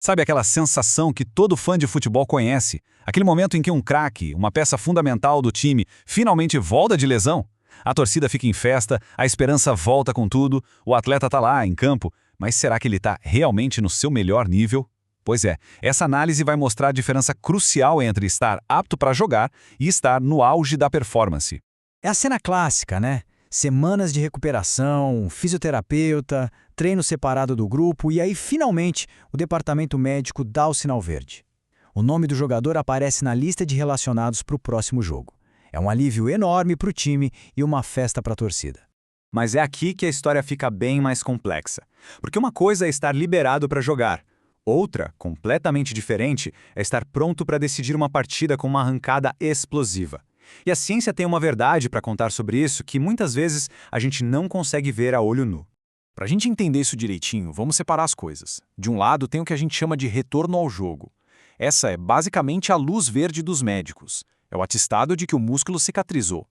Sabe aquela sensação que todo fã de futebol conhece? Aquele momento em que um craque, uma peça fundamental do time, finalmente volta de lesão? A torcida fica em festa, a esperança volta com tudo, o atleta tá lá, em campo, mas será que ele tá realmente no seu melhor nível? Pois é, essa análise vai mostrar a diferença crucial entre estar apto para jogar e estar no auge da performance. É a cena clássica, né? Semanas de recuperação, fisioterapeuta, treino separado do grupo e aí, finalmente, o departamento médico dá o sinal verde. O nome do jogador aparece na lista de relacionados para o próximo jogo. É um alívio enorme para o time e uma festa para a torcida. Mas é aqui que a história fica bem mais complexa. Porque uma coisa é estar liberado para jogar. Outra, completamente diferente, é estar pronto para decidir uma partida com uma arrancada explosiva. E a ciência tem uma verdade para contar sobre isso que muitas vezes a gente não consegue ver a olho nu. Para a gente entender isso direitinho, vamos separar as coisas. De um lado tem o que a gente chama de retorno ao jogo. Essa é basicamente a luz verde dos médicos. É o atestado de que o músculo cicatrizou.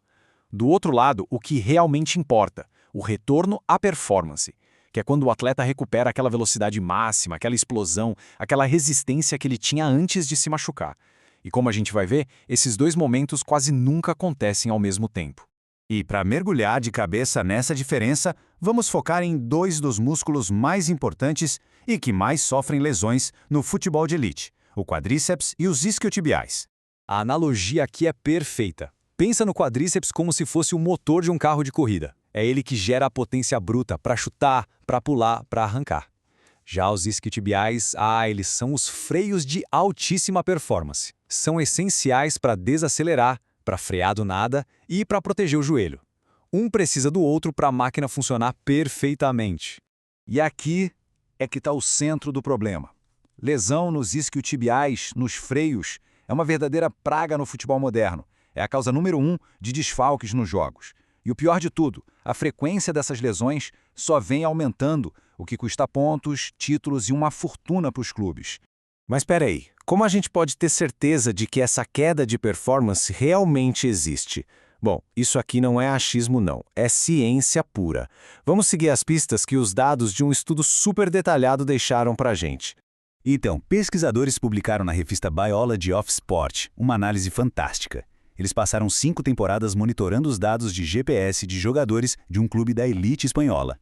Do outro lado, o que realmente importa, o retorno à performance, que é quando o atleta recupera aquela velocidade máxima, aquela explosão, aquela resistência que ele tinha antes de se machucar. E como a gente vai ver, esses dois momentos quase nunca acontecem ao mesmo tempo. E para mergulhar de cabeça nessa diferença, vamos focar em dois dos músculos mais importantes e que mais sofrem lesões no futebol de elite, o quadríceps e os isquiotibiais. A analogia aqui é perfeita. Pensa no quadríceps como se fosse o motor de um carro de corrida. É ele que gera a potência bruta para chutar, para pular, para arrancar. Já os isquiotibiais, eles são os freios de altíssima performance. São essenciais para desacelerar, para frear do nada e para proteger o joelho. Um precisa do outro para a máquina funcionar perfeitamente. E aqui é que está o centro do problema. Lesão nos isquiotibiais, nos freios, é uma verdadeira praga no futebol moderno. É a causa número 1 de desfalques nos jogos. E o pior de tudo, a frequência dessas lesões só vem aumentando, o que custa pontos, títulos e uma fortuna para os clubes. Mas espera aí, como a gente pode ter certeza de que essa queda de performance realmente existe? Bom, isso aqui não é achismo não, é ciência pura. Vamos seguir as pistas que os dados de um estudo super detalhado deixaram para a gente. Então, pesquisadores publicaram na revista Biology of Sport uma análise fantástica. Eles passaram 5 temporadas monitorando os dados de GPS de jogadores de um clube da elite espanhola.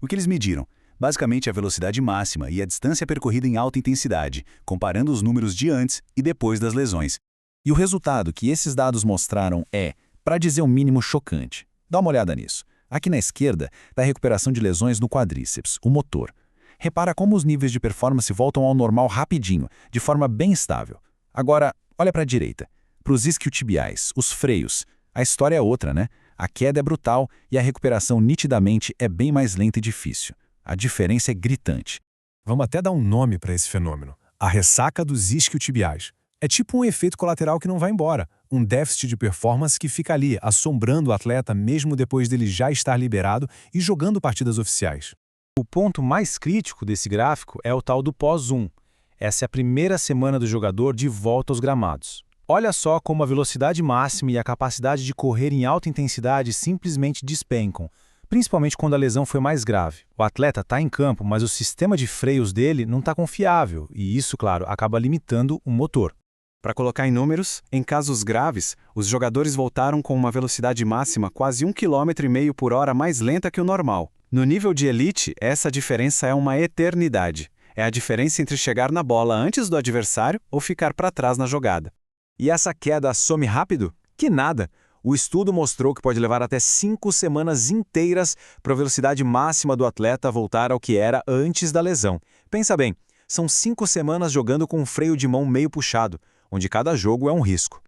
O que eles mediram? Basicamente a velocidade máxima e a distância percorrida em alta intensidade, comparando os números de antes e depois das lesões. E o resultado que esses dados mostraram é, para dizer o mínimo, chocante. Dá uma olhada nisso. Aqui na esquerda está a recuperação de lesões no quadríceps, o motor. Repara como os níveis de performance voltam ao normal rapidinho, de forma bem estável. Agora, olha para a direita. Para os isquiotibiais, os freios, a história é outra, né? A queda é brutal e a recuperação nitidamente é bem mais lenta e difícil. A diferença é gritante. Vamos até dar um nome para esse fenômeno. A ressaca dos isquiotibiais. É tipo um efeito colateral que não vai embora. Um déficit de performance que fica ali, assombrando o atleta mesmo depois dele já estar liberado e jogando partidas oficiais. O ponto mais crítico desse gráfico é o tal do pós-1. Essa é a primeira semana do jogador de volta aos gramados. Olha só como a velocidade máxima e a capacidade de correr em alta intensidade simplesmente despencam, principalmente quando a lesão foi mais grave. O atleta está em campo, mas o sistema de freios dele não está confiável e isso, claro, acaba limitando o motor. Para colocar em números, em casos graves, os jogadores voltaram com uma velocidade máxima quase 1,5 km por hora mais lenta que o normal. No nível de elite, essa diferença é uma eternidade. É a diferença entre chegar na bola antes do adversário ou ficar para trás na jogada. E essa queda some rápido? Que nada! O estudo mostrou que pode levar até 5 semanas inteiras para a velocidade máxima do atleta voltar ao que era antes da lesão. Pensa bem, são 5 semanas jogando com um freio de mão meio puxado, onde cada jogo é um risco.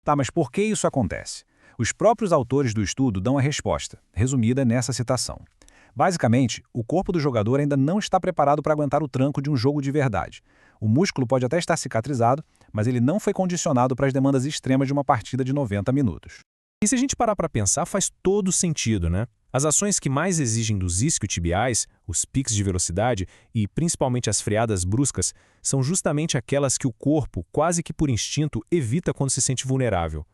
Tá, mas por que isso acontece? Os próprios autores do estudo dão a resposta, resumida nessa citação. Basicamente, o corpo do jogador ainda não está preparado para aguentar o tranco de um jogo de verdade. O músculo pode até estar cicatrizado, mas ele não foi condicionado para as demandas extremas de uma partida de 90 minutos. E se a gente parar para pensar, faz todo sentido, né? As ações que mais exigem dos isquiotibiais, os piques de velocidade e principalmente as freadas bruscas, são justamente aquelas que o corpo, quase que por instinto, evita quando se sente vulnerável.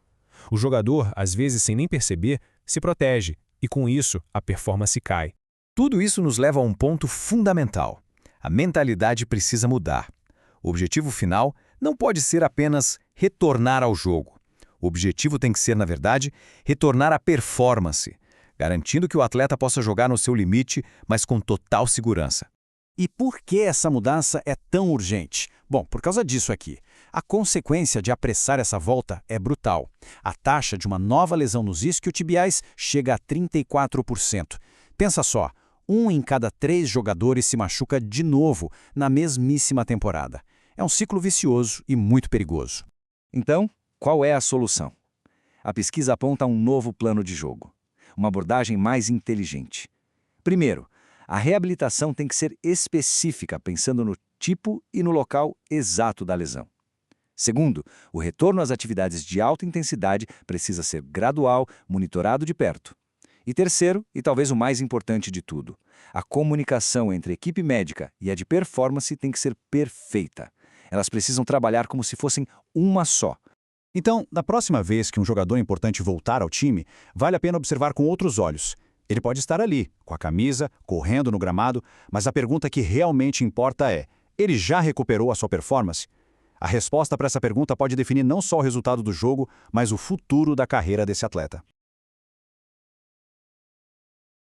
O jogador, às vezes sem nem perceber, se protege e com isso a performance cai. Tudo isso nos leva a um ponto fundamental. A mentalidade precisa mudar. O objetivo final não pode ser apenas retornar ao jogo. O objetivo tem que ser, na verdade, retornar à performance, garantindo que o atleta possa jogar no seu limite, mas com total segurança. E por que essa mudança é tão urgente? Bom, por causa disso aqui. A consequência de apressar essa volta é brutal. A taxa de uma nova lesão nos isquiotibiais chega a 34%. Pensa só, 1 em cada 3 jogadores se machuca de novo na mesmíssima temporada. É um ciclo vicioso e muito perigoso. Então, qual é a solução? A pesquisa aponta um novo plano de jogo, uma abordagem mais inteligente. Primeiro, a reabilitação tem que ser específica, pensando no tipo e no local exato da lesão. Segundo, o retorno às atividades de alta intensidade precisa ser gradual, monitorado de perto. E terceiro, e talvez o mais importante de tudo, a comunicação entre a equipe médica e a de performance tem que ser perfeita. Elas precisam trabalhar como se fossem uma só. Então, da próxima vez que um jogador importante voltar ao time, vale a pena observar com outros olhos. Ele pode estar ali, com a camisa, correndo no gramado, mas a pergunta que realmente importa é: ele já recuperou a sua performance? A resposta para essa pergunta pode definir não só o resultado do jogo, mas o futuro da carreira desse atleta.